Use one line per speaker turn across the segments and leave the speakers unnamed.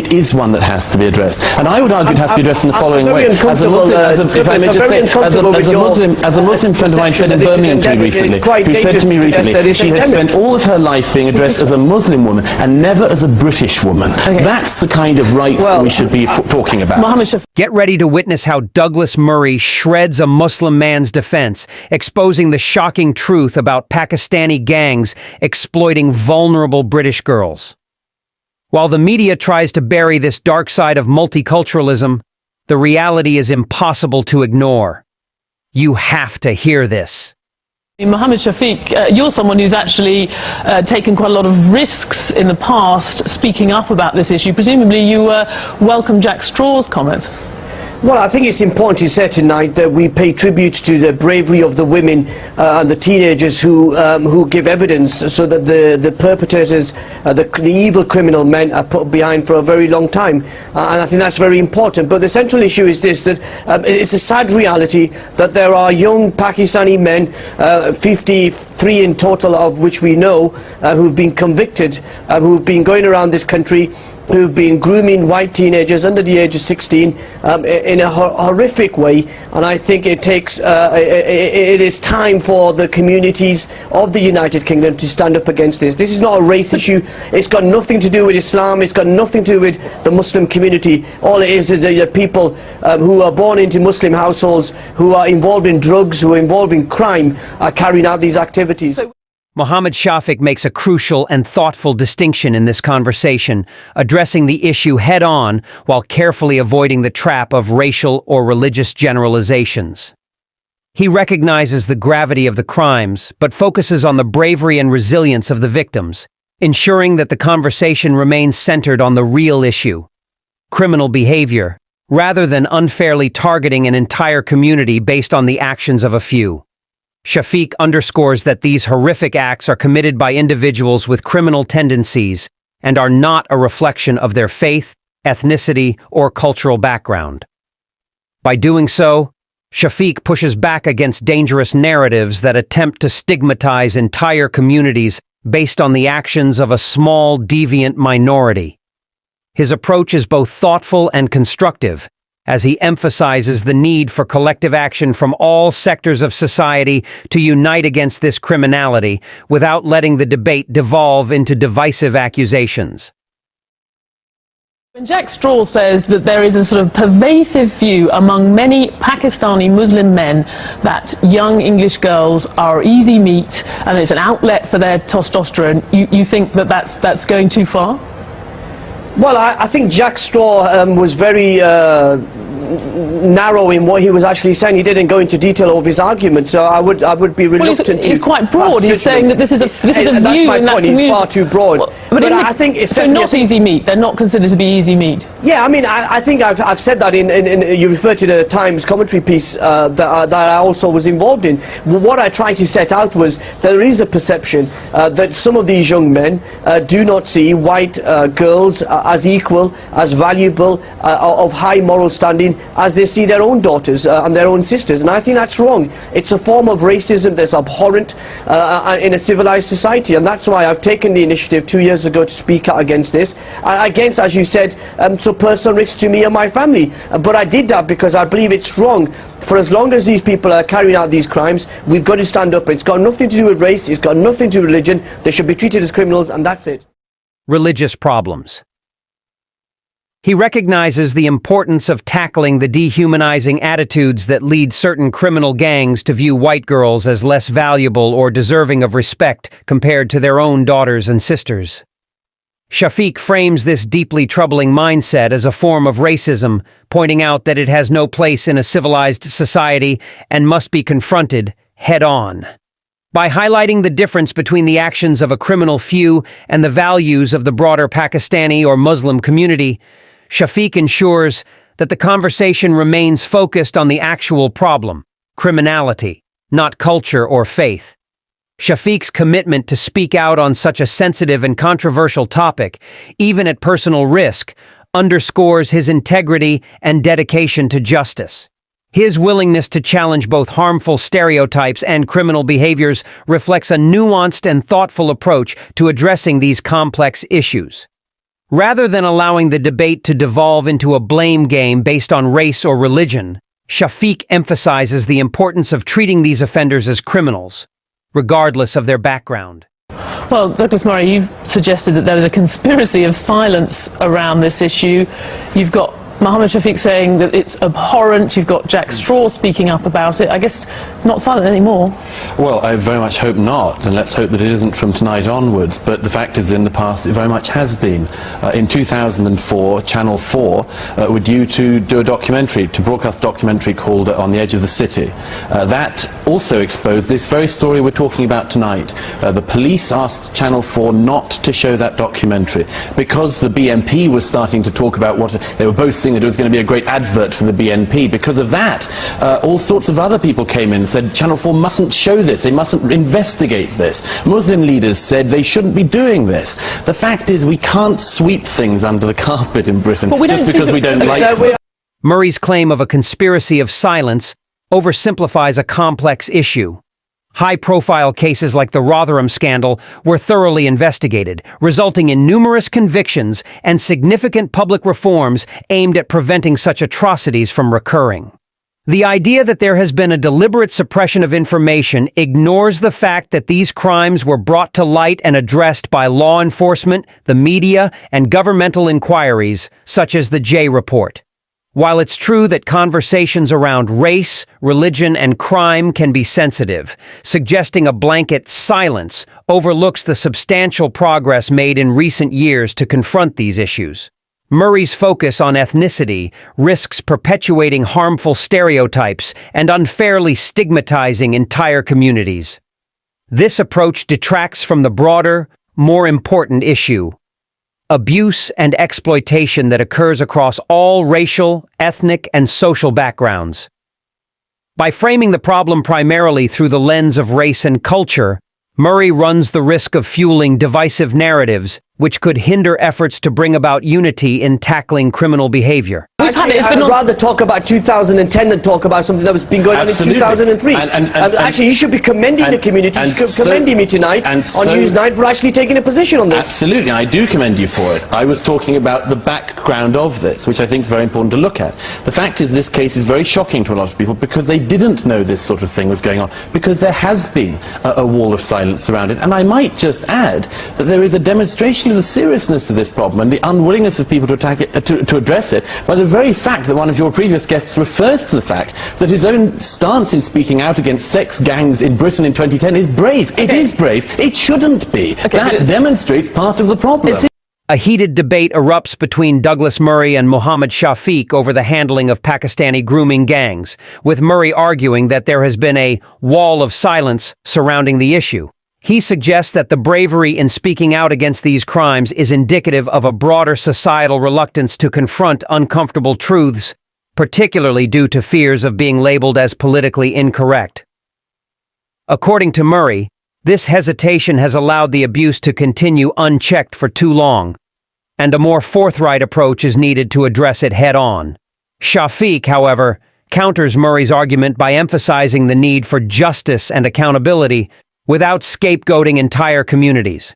is one that has to be addressed, and I would argue it has to be addressed in the following way. As a Muslim friend of mine said in Birmingham to me recently, who said to me recently, she had spent all of her life being addressed as a Muslim woman and never as a British woman. That's the kind of rights that we should be talking about.
Get ready to witness how Douglas Murray shreds a Muslim man's defense, exposing the shocking truth about Pakistani gangs exploiting vulnerable British girls. While the media tries to bury this dark side of multiculturalism, the reality is impossible to ignore. You have to hear this.
Mohammed Shafiq, you're someone who's actually taken quite a lot of risks in the past speaking up about this issue. Presumably you welcome Jack Straw's comments.
Well, I think it's important to say tonight that we pay tribute to the bravery of the women and the teenagers who give evidence, so that the perpetrators, the evil criminal men, are put behind for a very long time. And I think that's very important. But the central issue is this, that it's a sad reality that there are young Pakistani men, 53 in total of which we know, who've been convicted, who've been going around this country, who've been grooming white teenagers under the age of 16 in a horrific way. And I think it is time for the communities of the United Kingdom to stand up against this. This is not a race issue. It's got nothing to do with Islam. It's got nothing to do with the Muslim community. All it is that people who are born into Muslim households, who are involved in drugs, who are involved in crime, are carrying out these activities.
Mohammed Shafiq makes a crucial and thoughtful distinction in this conversation, addressing the issue head-on while carefully avoiding the trap of racial or religious generalizations. He recognizes the gravity of the crimes, but focuses on the bravery and resilience of the victims, ensuring that the conversation remains centered on the real issue: criminal behavior, rather than unfairly targeting an entire community based on the actions of a few. Shafiq underscores that these horrific acts are committed by individuals with criminal tendencies and are not a reflection of their faith, ethnicity, or cultural background. By doing so, Shafiq pushes back against dangerous narratives that attempt to stigmatize entire communities based on the actions of a small, deviant minority. His approach is both thoughtful and constructive, as he emphasizes the need for collective action from all sectors of society to unite against this criminality without letting the debate devolve into divisive accusations.
When Jack Straw says that there is a sort of pervasive view among many Pakistani Muslim men that young English girls are easy meat and it's an outlet for their testosterone, you think that that's going too far?
Well, I think Jack Straw was very narrow in what he was actually saying. He didn't go into detail of his argument, so I would be reluctant to.
He's quite broad. He's saying that this is a view in that community. That's my point. He's far too broad. Well, but I think it's so not easy meat. They're not considered to be easy meat.
Yeah, I mean, I think I've said that in you referred to the Times commentary piece that I also was involved in. What I tried to set out was there is a perception that some of these young men do not see white girls as equal, as valuable, of high moral standing as they see their own daughters and their own sisters, and I think that's wrong. It's a form of racism that's abhorrent in a civilized society, and that's why I've taken the initiative 2 years ago to speak out against this, against, as you said, so personal risks to me and my family. But I did that because I believe it's wrong. For as long as these people are carrying out these crimes, we've got to stand up. It's got nothing to do with race, it's got nothing to do with religion. They should be treated as criminals, and that's it.
Religious problems. He recognizes the importance of tackling the dehumanizing attitudes that lead certain criminal gangs to view white girls as less valuable or deserving of respect compared to their own daughters and sisters. Shafiq frames this deeply troubling mindset as a form of racism, pointing out that it has no place in a civilized society and must be confronted head-on. By highlighting the difference between the actions of a criminal few and the values of the broader Pakistani or Muslim community, Shafiq ensures that the conversation remains focused on the actual problem, criminality, not culture or faith. Shafiq's commitment to speak out on such a sensitive and controversial topic, even at personal risk, underscores his integrity and dedication to justice. His willingness to challenge both harmful stereotypes and criminal behaviors reflects a nuanced and thoughtful approach to addressing these complex issues. Rather than allowing the debate to devolve into a blame game based on race or religion, Shafiq emphasizes the importance of treating these offenders as criminals, regardless of their background.
Well, Douglas Murray, you've suggested that there was a conspiracy of silence around this issue. You've got Mohammed Shafiq saying that it's abhorrent. You've got Jack Straw speaking up about it. I guess not silent anymore.
Well, I very much hope not, and let's hope that it isn't from tonight onwards. But the fact is, in the past, it very much has been. In 2004, Channel 4 were due to do a documentary, to broadcast a documentary called On the Edge of the City. That also exposed this very story we're talking about tonight. The police asked Channel 4 not to show that documentary because the BNP was starting to talk about what they were both saying, that it was going to be a great advert for the BNP. Because of that, all sorts of other people came in and said Channel 4 mustn't show this, they mustn't investigate this. Muslim leaders said they shouldn't be doing this. The fact is, we can't sweep things under the carpet in Britain just because we don't like them.
Murray's claim of a conspiracy of silence oversimplifies a complex issue. High-profile cases like the Rotherham scandal were thoroughly investigated, resulting in numerous convictions and significant public reforms aimed at preventing such atrocities from recurring. The idea that there has been a deliberate suppression of information ignores the fact that these crimes were brought to light and addressed by law enforcement, the media, and governmental inquiries, such as the Jay Report. While it's true that conversations around race, religion, and crime can be sensitive, suggesting a blanket silence overlooks the substantial progress made in recent years to confront these issues. Murray's focus on ethnicity risks perpetuating harmful stereotypes and unfairly stigmatizing entire communities. This approach detracts from the broader, more important issue: abuse and exploitation that occurs across all racial, ethnic, and social backgrounds. By framing the problem primarily through the lens of race and culture, Murray runs the risk of fueling divisive narratives, which could hinder efforts to bring about unity in tackling criminal behavior.
I'd rather talk about 2010 than talk about something that was been going on in 2003. Actually, you should be commending the community. You should commending me tonight on Newsnight for actually taking a position on this.
Absolutely, I do commend you for it. I was talking about the background of this, which I think is very important to look at. The fact is, this case is very shocking to a lot of people because they didn't know this sort of thing was going on, because there has been a wall of silence around it. And I might just add that there is a demonstration of the seriousness of this problem and the unwillingness of people to attack it, to address it, by the very fact that one of your previous guests refers to the fact that his own stance in speaking out against sex gangs in Britain in 2010 is brave. It is brave. It shouldn't be. That demonstrates part of the problem.
A heated debate erupts between Douglas Murray and Mohammed Shafiq over the handling of Pakistani grooming gangs, with Murray arguing that there has been a wall of silence surrounding the issue. He suggests that the bravery in speaking out against these crimes is indicative of a broader societal reluctance to confront uncomfortable truths, particularly due to fears of being labeled as politically incorrect. According to Murray, this hesitation has allowed the abuse to continue unchecked for too long, and a more forthright approach is needed to address it head-on. Shafiq, however, counters Murray's argument by emphasizing the need for justice and accountability without scapegoating entire communities.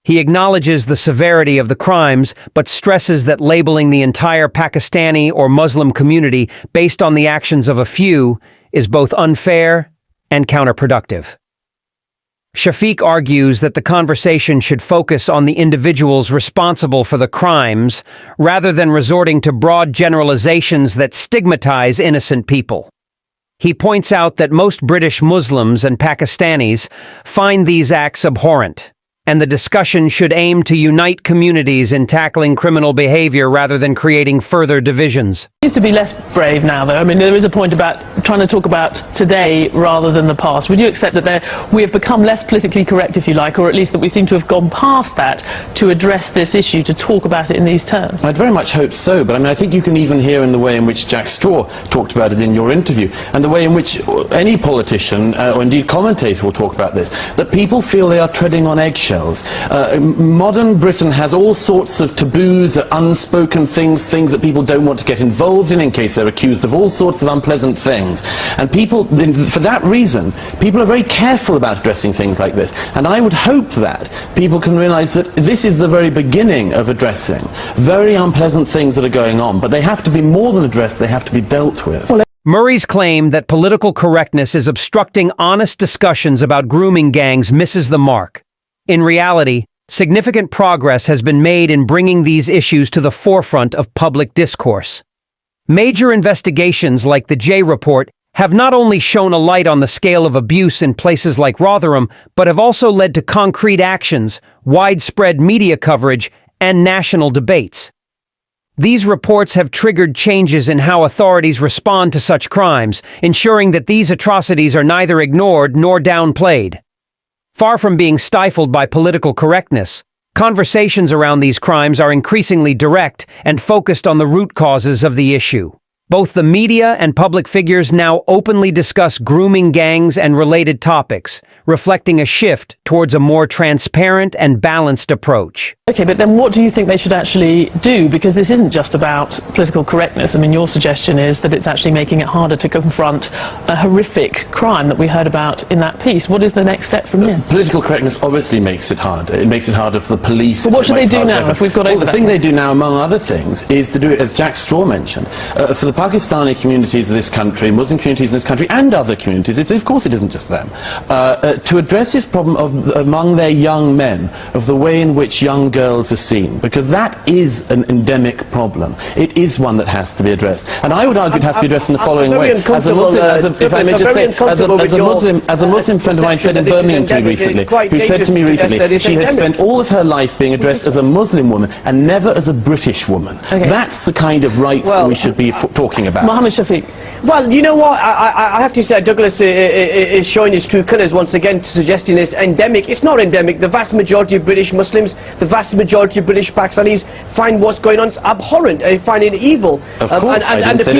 He acknowledges the severity of the crimes, but stresses that labeling the entire Pakistani or Muslim community based on the actions of a few is both unfair and counterproductive. Shafiq argues that the conversation should focus on the individuals responsible for the crimes, rather than resorting to broad generalizations that stigmatize innocent people. He points out that most British Muslims and Pakistanis find these acts abhorrent, and the discussion should aim to unite communities in tackling criminal behavior rather than creating further divisions.
It needs to be less brave now, though. I mean, there is a point about trying to talk about today rather than the past. Would you accept that we have become less politically correct, if you like, or at least that we seem to have gone past that to address this issue, to talk about it in these terms?
I'd very much hope so, but I mean, I think you can even hear in the way in which Jack Straw talked about it in your interview, and the way in which any politician or indeed commentator will talk about this, that people feel they are treading on eggshells. girls. Modern Britain has all sorts of taboos, unspoken things that people don't want to get involved in case they're accused of all sorts of unpleasant things. And people, for that reason, people are very careful about addressing things like this. And I would hope that people can realize that this is the very beginning of addressing very unpleasant things that are going on, but they have to be more than addressed, they have to be dealt with.
Murray's claim that political correctness is obstructing honest discussions about grooming gangs misses the mark. In reality, significant progress has been made in bringing these issues to the forefront of public discourse. Major investigations like the J Report have not only shone a light on the scale of abuse in places like Rotherham, but have also led to concrete actions, widespread media coverage, and national debates. These reports have triggered changes in how authorities respond to such crimes, ensuring that these atrocities are neither ignored nor downplayed. Far from being stifled by political correctness, conversations around these crimes are increasingly direct and focused on the root causes of the issue. Both the media and public figures now openly discuss grooming gangs and related topics, reflecting a shift towards a more transparent and balanced approach.
Okay, but then what do you think they should actually do? Because this isn't just about political correctness. I mean, your suggestion is that it's actually making it harder to confront a horrific crime that we heard about in that piece. What is the next step from here?
Political correctness obviously makes it harder. It makes it harder for the police.
But what should they do now if we've got over that?
The thing they do now, among other things, is to do it, as Jack Straw mentioned, for the Pakistani communities of this country, Muslim communities in this country, and other communities, of course it isn't just them, to address this problem among their young men, of the way in which young girls are seen, because that is an endemic problem. It is one that has to be addressed. And I would argue it has to be addressed in the following way. As a Muslim, if I may just say, as a Muslim friend of mine said in Birmingham to me recently, who said to me recently, she had spent all of her life being addressed as a Muslim woman and never as a British woman.
Okay.
That's the kind of rights that we should be talking about.
Mohammed Shafiq.
Well, you know what, I have to say Douglas is showing his true colours once again, suggesting it's endemic. It's not endemic. The vast majority of British Muslims, the vast majority of British Pakistanis find what's going on abhorrent. They find it evil.
Of course,
and the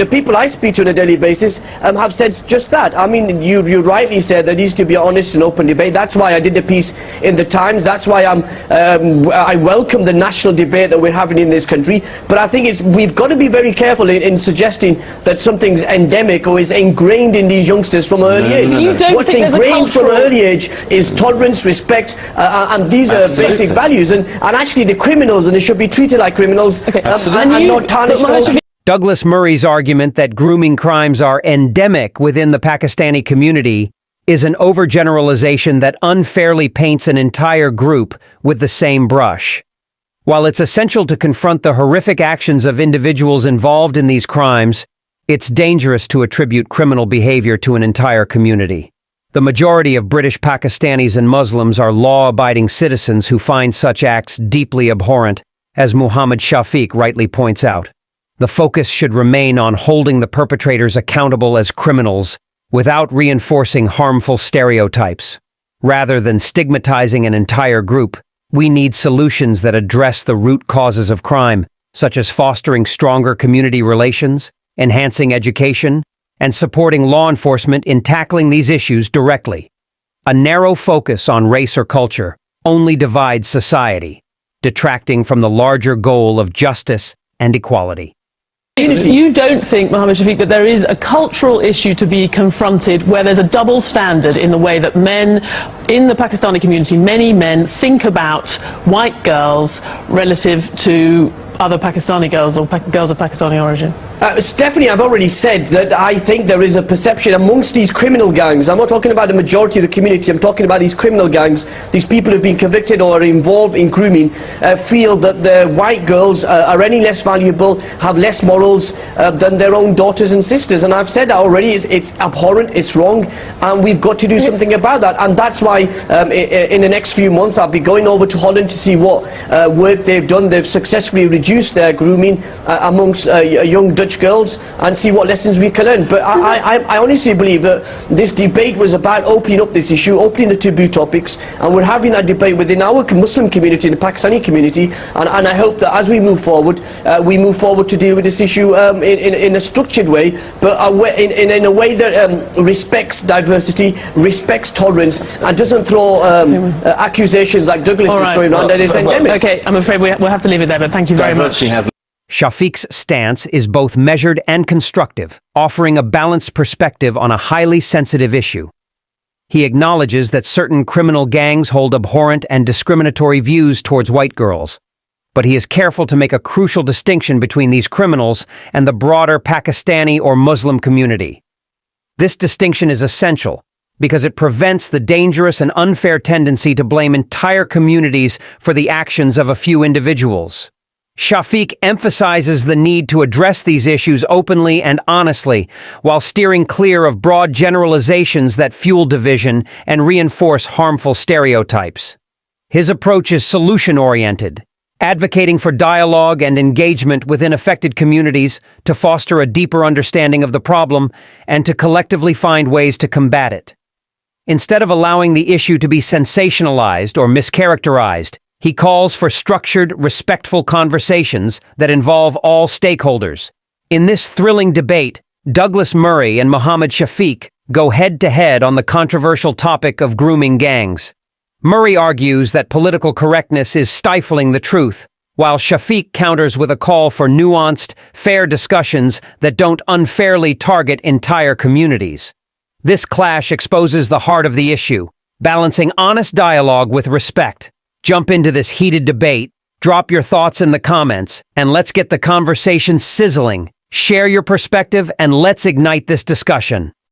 people I speak to on a daily basis have said just that. I mean, you rightly said there needs to be an honest and open debate. That's why I did the piece in the Times. That's why I welcome the national debate that we're having in this country. But I think we've got to be very careful in suggesting that something's endemic or is ingrained in these youngsters from an early age.
You don't
What's
think
ingrained from an early age is tolerance, respect, and these are basic values. And actually the criminals, and they should be treated like criminals, and not tarnished.
Douglas Murray's argument that grooming crimes are endemic within the Pakistani community is an overgeneralization that unfairly paints an entire group with the same brush. While it's essential to confront the horrific actions of individuals involved in these crimes, it's dangerous to attribute criminal behavior to an entire community. The majority of British Pakistanis and Muslims are law-abiding citizens who find such acts deeply abhorrent, as Muhammad Shafiq rightly points out. The focus should remain on holding the perpetrators accountable as criminals without reinforcing harmful stereotypes. Rather than stigmatizing an entire group, we need solutions that address the root causes of crime, such as fostering stronger community relations, enhancing education, and supporting law enforcement in tackling these issues directly. A narrow focus on race or culture only divides society, detracting from the larger goal of justice and equality.
You don't think, Mohammed Shafiq, that there is a cultural issue to be confronted where there's a double standard in the way that men in the Pakistani community, many men, think about white girls relative to other Pakistani girls or girls of Pakistani origin?
Stephanie, I've already said that I think there is a perception amongst these criminal gangs. I'm not talking about the majority of the community, I'm talking about these criminal gangs. These people who've been convicted or are involved in grooming feel that the white girls are any less valuable, have less morals than their own daughters and sisters. And I've said that already, it's abhorrent, it's wrong, and we've got to do something about that. And that's why in the next few months I'll be going over to Holland to see what work they've done. They've successfully rejected reduce their grooming amongst young Dutch girls and see what lessons we can learn. But I honestly believe that this debate was about opening up this issue, opening the taboo topics, and we're having that debate within our Muslim community, the Pakistani community, and I hope that as we move forward to deal with this issue in a structured way, but in a way that respects diversity, respects tolerance, and doesn't throw accusations like Douglas is throwing around that is endemic.
Okay, I'm afraid we'll have to leave it there, but thank you very much.
Shafiq's stance is both measured and constructive, offering a balanced perspective on a highly sensitive issue. He acknowledges that certain criminal gangs hold abhorrent and discriminatory views towards white girls, but he is careful to make a crucial distinction between these criminals and the broader Pakistani or Muslim community. This distinction is essential because it prevents the dangerous and unfair tendency to blame entire communities for the actions of a few individuals. Shafiq emphasizes the need to address these issues openly and honestly, while steering clear of broad generalizations that fuel division and reinforce harmful stereotypes. His approach is solution-oriented, advocating for dialogue and engagement within affected communities to foster a deeper understanding of the problem and to collectively find ways to combat it. Instead of allowing the issue to be sensationalized or mischaracterized, he calls for structured, respectful conversations that involve all stakeholders. In this thrilling debate, DouglasMurray and Muhammad Shafiq go head-to-head on the controversial topic of grooming gangs. Murray argues that political correctness is stifling the truth, while Shafiq counters with a call for nuanced, fair discussions that don't unfairly target entire communities. This clash exposes the heart of the issue, balancing honest dialogue with respect. Jump into this heated debate, drop your thoughts in the comments, and let's get the conversation sizzling. Share your perspective and let's ignite this discussion.